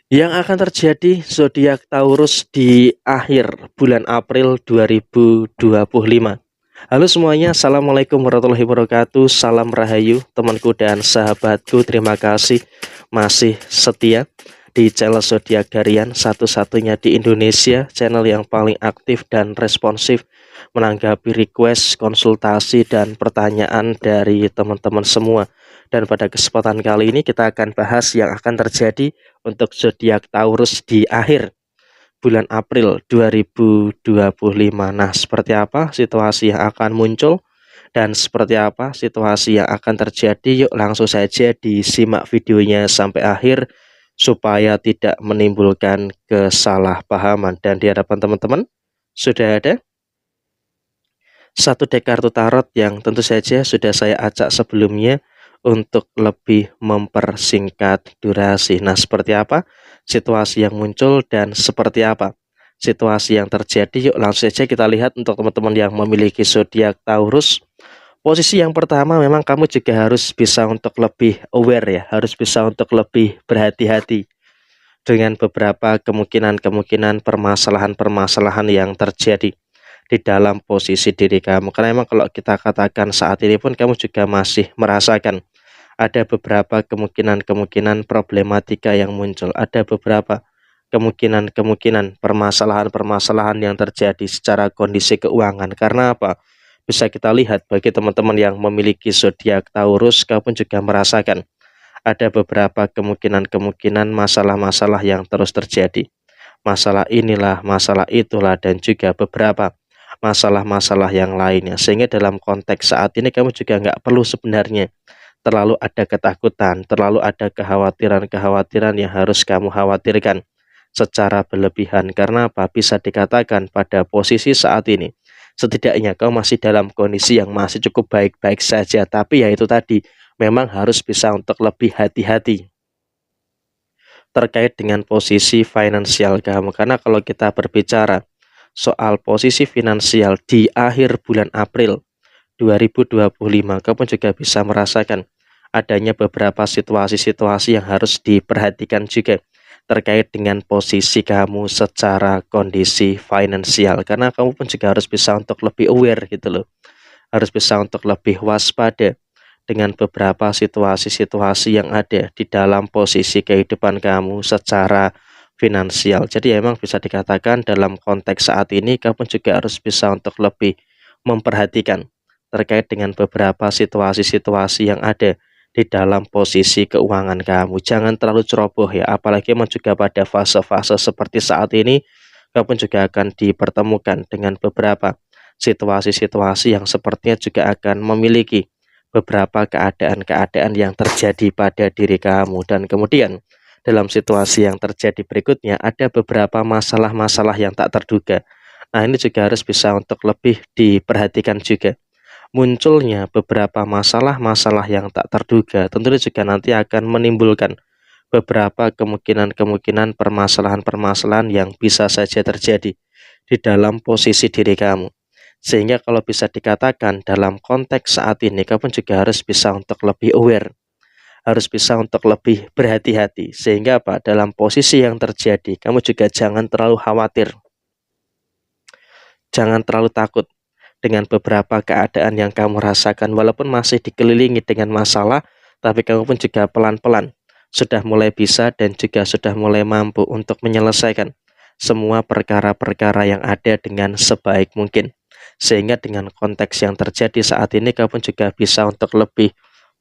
Yang akan terjadi zodiak Taurus di akhir bulan April 2025. Halo semuanya, Assalamualaikum warahmatullahi wabarakatuh. Salam rahayu temanku dan sahabatku. Terima kasih masih setia di channel Zodiak Harian, satu-satunya di Indonesia, channel yang paling aktif dan responsif menanggapi request, konsultasi, dan pertanyaan dari teman-teman semua. Dan pada kesempatan kali ini kita akan bahas yang akan terjadi untuk zodiak Taurus di akhir bulan April 2025. Nah, seperti apa situasi yang akan muncul dan seperti apa situasi yang akan terjadi? Yuk langsung saja disimak videonya sampai akhir supaya tidak menimbulkan kesalahpahaman. Dan di hadapan teman-teman sudah ada satu dek kartu tarot yang tentu saja sudah saya acak sebelumnya untuk lebih mempersingkat durasi. Nah, seperti apa situasi yang muncul dan seperti apa situasi yang terjadi? Yuk langsung saja kita lihat untuk teman-teman yang memiliki zodiak Taurus. Posisi yang pertama memang kamu juga harus bisa untuk lebih aware ya, harus bisa untuk lebih berhati-hati dengan beberapa kemungkinan-kemungkinan permasalahan-permasalahan yang terjadi di dalam posisi diri kamu. Karena memang kalau kita katakan saat ini pun kamu juga masih merasakan ada beberapa kemungkinan-kemungkinan problematika yang muncul, ada beberapa kemungkinan-kemungkinan permasalahan-permasalahan yang terjadi secara kondisi keuangan. Karena apa? Bisa kita lihat bagi teman-teman yang memiliki zodiak Taurus, kamu pun juga merasakan ada beberapa kemungkinan-kemungkinan masalah-masalah yang terus terjadi. Masalah inilah, masalah itulah, dan juga beberapa masalah-masalah yang lainnya. Sehingga dalam konteks saat ini kamu juga nggak perlu sebenarnya terlalu ada ketakutan, terlalu ada kekhawatiran-kekhawatiran yang harus kamu khawatirkan secara berlebihan. Karena apa? Bisa dikatakan pada posisi saat ini, setidaknya kau masih dalam kondisi yang masih cukup baik-baik saja. Tapi ya itu tadi, memang harus bisa untuk lebih hati-hati terkait dengan posisi finansial kamu. Karena kalau kita berbicara soal posisi finansial di akhir bulan April 2025, kamu juga bisa merasakan adanya beberapa situasi-situasi yang harus diperhatikan juga terkait dengan posisi kamu secara kondisi finansial. Karena kamu pun juga harus bisa untuk lebih aware gitu loh. Harus bisa untuk lebih waspada dengan beberapa situasi-situasi yang ada di dalam posisi kehidupan kamu secara finansial. Jadi emang bisa dikatakan dalam konteks saat ini kamu juga harus bisa untuk lebih memperhatikan terkait dengan beberapa situasi-situasi yang ada di dalam posisi keuangan kamu. Jangan terlalu ceroboh ya, apalagi emang juga pada fase-fase seperti saat ini kamu juga akan dipertemukan dengan beberapa situasi-situasi yang sepertinya juga akan memiliki beberapa keadaan-keadaan yang terjadi pada diri kamu. Dan kemudian dalam situasi yang terjadi berikutnya ada beberapa masalah-masalah yang tak terduga. Nah, ini juga harus bisa untuk lebih diperhatikan juga. Munculnya beberapa masalah-masalah yang tak terduga tentunya juga nanti akan menimbulkan beberapa kemungkinan-kemungkinan permasalahan-permasalahan yang bisa saja terjadi di dalam posisi diri kamu. Sehingga kalau bisa dikatakan dalam konteks saat ini kamu juga harus bisa untuk lebih aware, harus bisa untuk lebih berhati-hati. Sehingga apa? Dalam posisi yang terjadi kamu juga jangan terlalu khawatir, jangan terlalu takut dengan beberapa keadaan yang kamu rasakan. Walaupun masih dikelilingi dengan masalah, tapi kamu pun juga pelan-pelan sudah mulai bisa dan juga sudah mulai mampu untuk menyelesaikan semua perkara-perkara yang ada dengan sebaik mungkin. Sehingga dengan konteks yang terjadi saat ini kamu juga bisa untuk lebih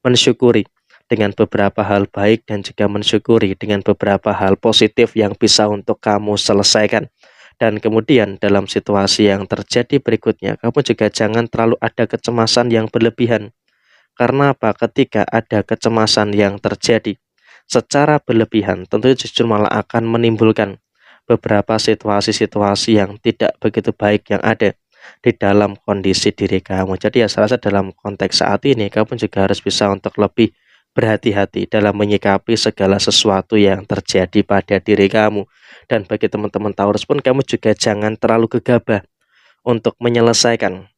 mensyukuri dengan beberapa hal baik dan juga mensyukuri dengan beberapa hal positif yang bisa untuk kamu selesaikan. Dan kemudian dalam situasi yang terjadi berikutnya, kamu juga jangan terlalu ada kecemasan yang berlebihan. Karena apa? Ketika ada kecemasan yang terjadi secara berlebihan, tentu justru malah akan menimbulkan beberapa situasi-situasi yang tidak begitu baik yang ada di dalam kondisi diri kamu. Jadi ya saya rasa dalam konteks saat ini, kamu juga harus bisa untuk lebih berhati-hati dalam menyikapi segala sesuatu yang terjadi pada diri kamu. Dan bagi teman-teman Taurus pun kamu juga jangan terlalu gegabah untuk menyelesaikan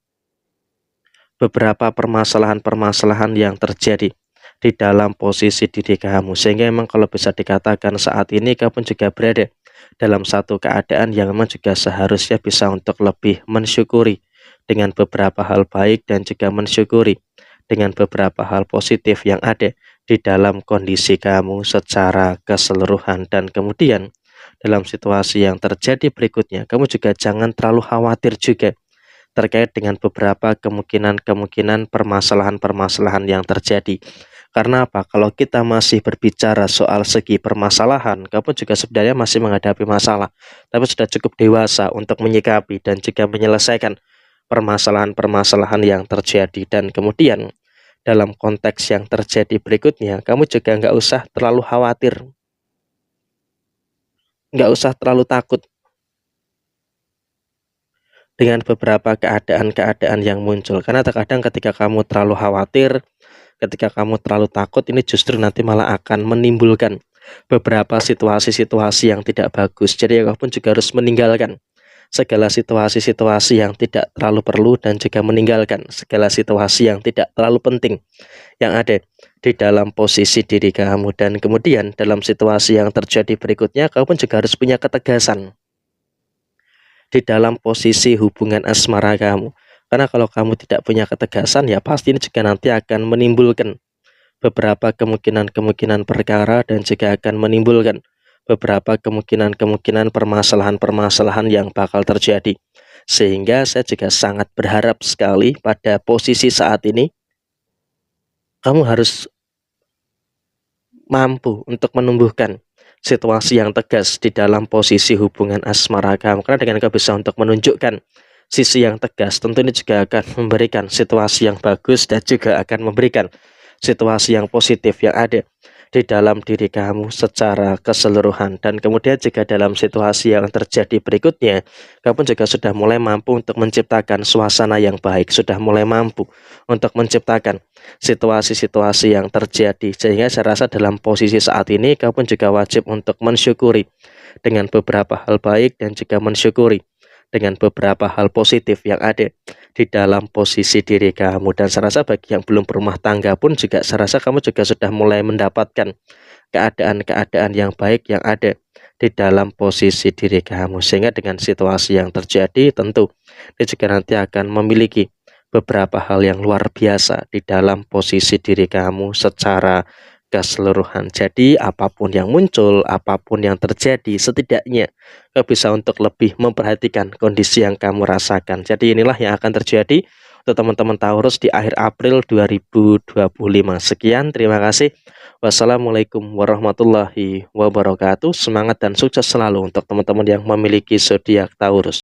beberapa permasalahan-permasalahan yang terjadi di dalam posisi diri kamu. Sehingga memang kalau bisa dikatakan saat ini kamu juga berada dalam satu keadaan yang memang juga seharusnya bisa untuk lebih mensyukuri dengan beberapa hal baik dan juga mensyukuri dengan beberapa hal positif yang ada di dalam kondisi kamu secara keseluruhan. Dan kemudian dalam situasi yang terjadi berikutnya, kamu juga jangan terlalu khawatir juga terkait dengan beberapa kemungkinan permasalahan-permasalahan yang terjadi. Karena apa? Kalau kita masih berbicara soal segi permasalahan, kamu juga sebenarnya masih menghadapi masalah, tapi sudah cukup dewasa untuk menyikapi dan juga menyelesaikan permasalahan-permasalahan yang terjadi. Dan kemudian dalam konteks yang terjadi berikutnya, kamu juga nggak usah terlalu khawatir, nggak usah terlalu takut dengan beberapa keadaan-keadaan yang muncul. Karena terkadang ketika kamu terlalu khawatir, ketika kamu terlalu takut, ini justru nanti malah akan menimbulkan beberapa situasi-situasi yang tidak bagus. Jadi kamu pun juga harus meninggalkan segala situasi-situasi yang tidak terlalu perlu dan juga meninggalkan segala situasi yang tidak terlalu penting yang ada di dalam posisi diri kamu. Dan kemudian dalam situasi yang terjadi berikutnya, kamu pun juga harus punya ketegasan di dalam posisi hubungan asmara kamu. Karena kalau kamu tidak punya ketegasan, ya pasti ini juga nanti akan menimbulkan beberapa kemungkinan-kemungkinan perkara dan juga akan menimbulkan beberapa kemungkinan-kemungkinan permasalahan-permasalahan yang bakal terjadi. Sehingga saya juga sangat berharap sekali pada posisi saat ini kamu harus mampu untuk menumbuhkan situasi yang tegas di dalam posisi hubungan asmara kamu. Karena dengan kamu bisa untuk menunjukkan sisi yang tegas, tentu ini juga akan memberikan situasi yang bagus dan juga akan memberikan situasi yang positif yang ada di dalam diri kamu secara keseluruhan. Dan kemudian jika dalam situasi yang terjadi berikutnya, kamu juga sudah mulai mampu untuk menciptakan suasana yang baik, sudah mulai mampu untuk menciptakan situasi-situasi yang terjadi. Sehingga saya rasa dalam posisi saat ini, kamu juga wajib untuk mensyukuri dengan beberapa hal baik dan juga mensyukuri dengan beberapa hal positif yang ada di dalam posisi diri kamu. Dan saya rasa bagi yang belum berumah tangga pun juga saya rasa kamu juga sudah mulai mendapatkan keadaan-keadaan yang baik yang ada di dalam posisi diri kamu. Sehingga dengan situasi yang terjadi, tentu dia juga nanti akan memiliki beberapa hal yang luar biasa di dalam posisi diri kamu secara keseluruhan. Jadi apapun yang muncul, apapun yang terjadi, setidaknya kamu bisa untuk lebih memperhatikan kondisi yang kamu rasakan. Jadi inilah yang akan terjadi untuk teman-teman Taurus di akhir April 2025. Sekian, terima kasih. Wassalamualaikum warahmatullahi wabarakatuh. Semangat dan sukses selalu untuk teman-teman yang memiliki zodiak Taurus.